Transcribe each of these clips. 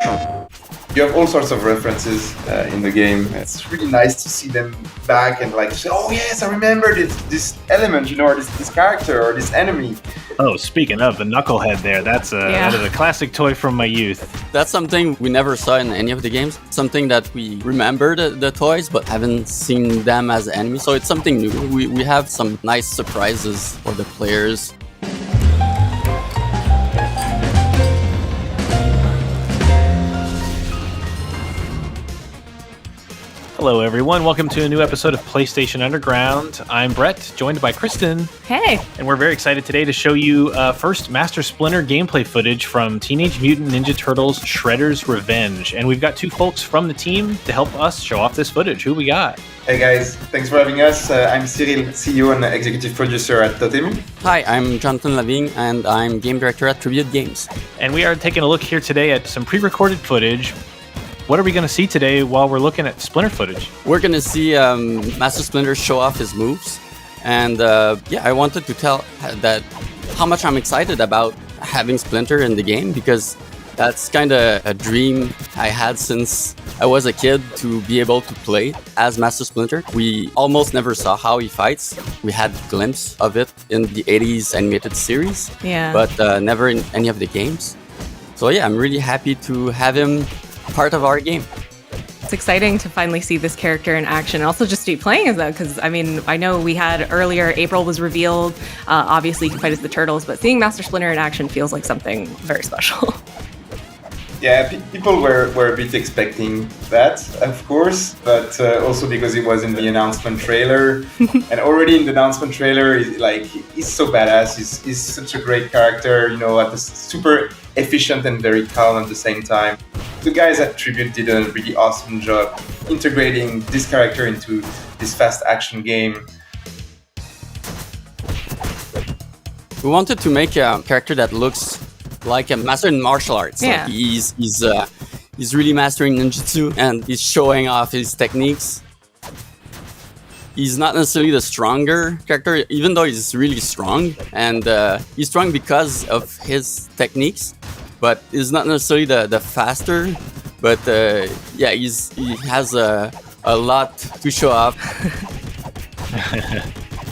You have all sorts of references in the game. It's really nice to see them back and like say, oh yes, I remember this element, or this character or this enemy. Oh, speaking of the knucklehead there, that is a classic toy from my youth. That's something we never saw in any of the games. Something that we remember the toys, but haven't seen them as enemies. So it's something new. We have some nice surprises for the players. Hello, everyone. Welcome to a new episode of PlayStation Underground. I'm Brett, joined by Kristen. Hey. And we're very excited today to show you first Master Splinter gameplay footage from Teenage Mutant Ninja Turtles Shredder's Revenge. And we've got two folks from the team to help us show off this footage. Who we got? Hey guys, thanks for having us. I'm Cyril, CEO and executive producer at TMNT. Hi, I'm Jonathan Lavigne, and I'm game director at Tribute Games. And we are taking a look here today at some pre-recorded footage. What are we going to see today while we're looking at Splinter footage? We're going to see Master Splinter show off his moves. And I wanted to tell that how much I'm excited about having Splinter in the game, because that's kind of a dream I had since I was a kid, to be able to play as Master Splinter. We almost never saw how he fights. We had a glimpse of it in the 80s animated series, but never in any of the games. So yeah, I'm really happy to have him part of our game. It's exciting to finally see this character in action, and also just to be playing as that, because I mean, I know we had earlier, April was revealed, obviously you can fight as the Turtles, but seeing Master Splinter in action feels like something very special. Yeah, people were a bit expecting that, of course, but also because it was in the announcement trailer. And already in the announcement trailer, he's so badass. He's such a great character, super efficient and very calm at the same time. The guys at Tribute did a really awesome job integrating this character into this fast action game. We wanted to make a character that looks like a master in martial arts. Yeah. Like he's really mastering ninjutsu, and he's showing off his techniques. He's not necessarily the stronger character, even though he's really strong, and he's strong because of his techniques, but he's not necessarily the faster, but he has a lot to show off.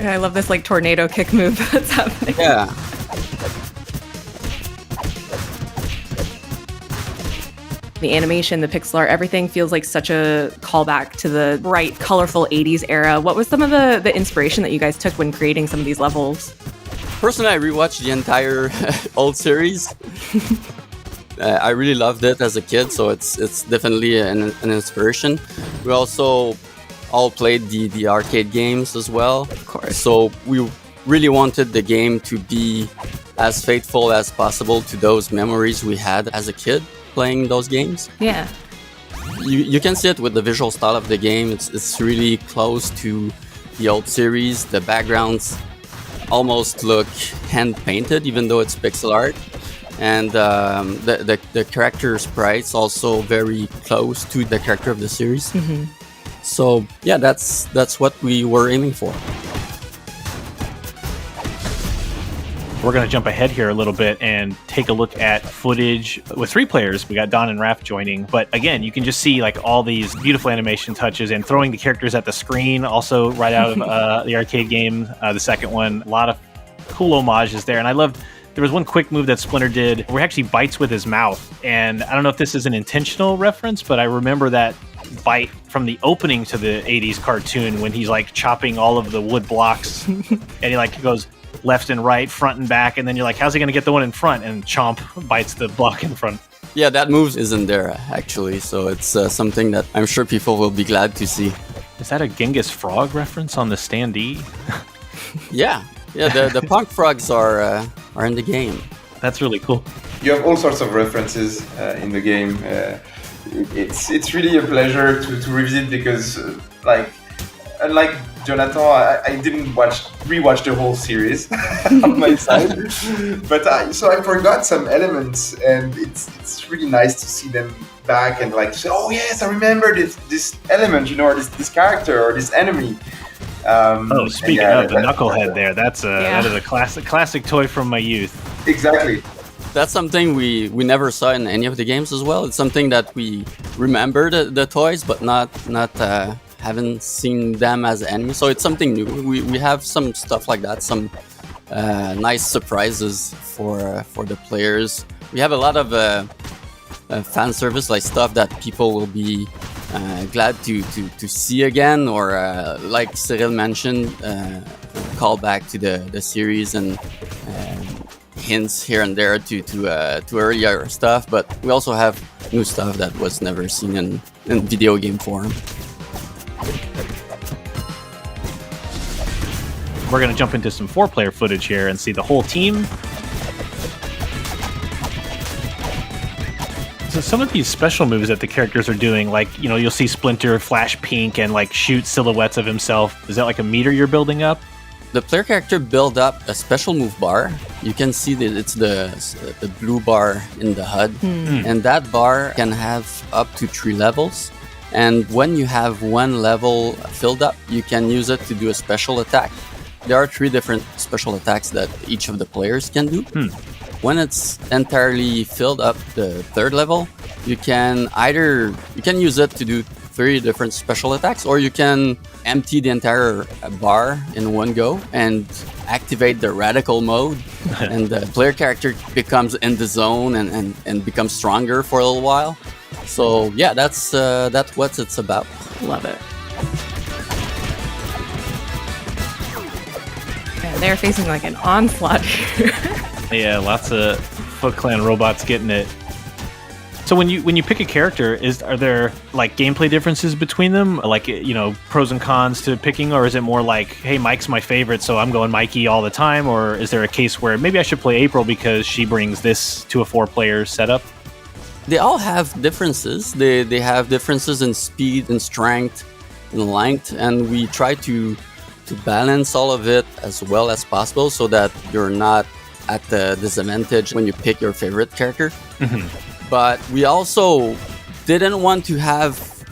I love this tornado kick move that's happening. Yeah. The animation, the pixel art, everything feels like such a callback to the bright, colorful 80s era. What was some of the inspiration that you guys took when creating some of these levels? Personally, I rewatched the entire old series. I really loved it as a kid, so it's definitely an inspiration. We also all played the arcade games as well. Of course. So we really wanted the game to be as faithful as possible to those memories we had as a kid playing those games. Yeah. You can see it with the visual style of the game. It's really close to the old series. The backgrounds almost look hand painted, even though it's pixel art. And the character sprites also very close to the character of the series. Mm-hmm. So yeah, that's what we were aiming for. We're going to jump ahead here a little bit and take a look at footage with three players. We got Don and Raph joining. But again, you can just see all these beautiful animation touches and throwing the characters at the screen, also right out of the arcade game, the second one. A lot of cool homages there. And I loved, there was one quick move that Splinter did where he actually bites with his mouth. And I don't know if this is an intentional reference, but I remember that bite from the opening to the 80s cartoon when he's chopping all of the wood blocks and he goes left and right, front and back, and then you're like, how's he going to get the one in front? And chomp bites the block in front. Yeah, that move isn't there, actually, so it's something that I'm sure people will be glad to see. Is that a Genghis Frog reference on the standee? Yeah, the punk frogs are in the game. That's really cool. You have all sorts of references in the game. It's really a pleasure to revisit because, unlike Jonathan, I didn't rewatch the whole series on my side, but so I forgot some elements, and it's really nice to see them back and say, oh yes, I remember this element, or this character or this enemy. Speaking of the knucklehead there, that is a classic toy from my youth. Exactly. That's something we never saw in any of the games as well. It's something that we remember the toys, but not haven't seen them as enemies. So it's something new. We have some stuff like that, some nice surprises for the players. We have a lot of fan service, like stuff that people will be glad to see again, or like Cyril mentioned, call back to the series and hints here and there to earlier stuff. But we also have new stuff that was never seen in video game form. We're going to jump into some 4-player footage here and see the whole team. So some of these special moves that the characters are doing, like, you know, you'll see Splinter flash pink and like shoot silhouettes of himself. Is that like a meter you're building up? The player character build up a special move bar. You can see that it's the blue bar in the HUD. And that bar can have up to 3 levels. And when you have 1 level filled up, you can use it to do a special attack. There are 3 different special attacks that each of the players can do. When it's entirely filled up, the 3rd level, you can use it to do 3 different special attacks, or you can empty the entire bar in one go and activate the radical mode, and the player character becomes in the zone and becomes stronger for a little while. So yeah, that's what it's about. Love it. Yeah, they're facing like an onslaught here. Yeah, lots of Foot Clan robots getting it. So when you pick a character, are there like gameplay differences between them? Like, you know, pros and cons to picking, or is it more like, hey, Mike's my favorite, so I'm going Mikey all the time? Or is there a case where maybe I should play April because she brings this to a 4-player setup? They all have differences. They have differences in speed and strength and length, and we try to balance all of it as well as possible so that you're not at the disadvantage when you pick your favorite character. But we also didn't want to have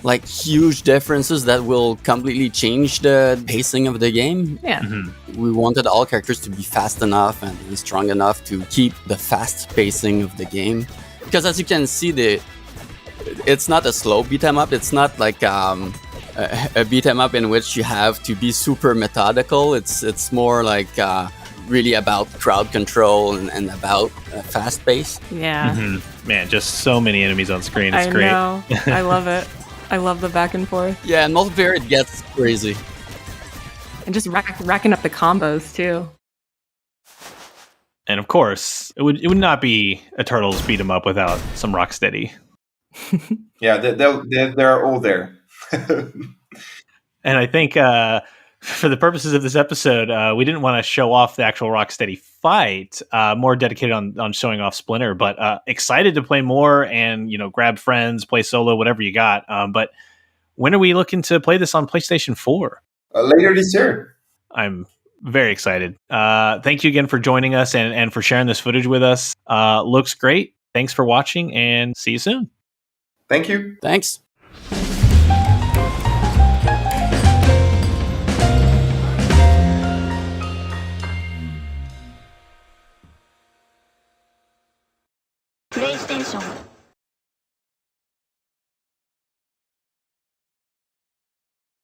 like huge differences that will completely change the pacing of the game. Yeah. We wanted all characters to be fast enough and be strong enough to keep the fast pacing of the game. Because as you can see, it's not a slow beat 'em up. It's not like a beat 'em up in which you have to be super methodical. It's more like really about crowd control and about fast pace. Yeah. Man, just so many enemies on screen. It's great. I know. I love it. I love the back and forth. Yeah, and multiplayer, it gets crazy. And just racking up the combos, too. And of course, it would not be a Turtles beat 'em up without some Rocksteady. Yeah, they're all there. And I think for the purposes of this episode, we didn't want to show off the actual Rocksteady fight, more dedicated on showing off Splinter, but excited to play more and, you know, grab friends, play solo, whatever you got. But when are we looking to play this on PlayStation 4? Later this year. I'm very excited. Thank you again for joining us and for sharing this footage with us. Looks great. Thanks for watching and see you soon. Thank you. Thanks.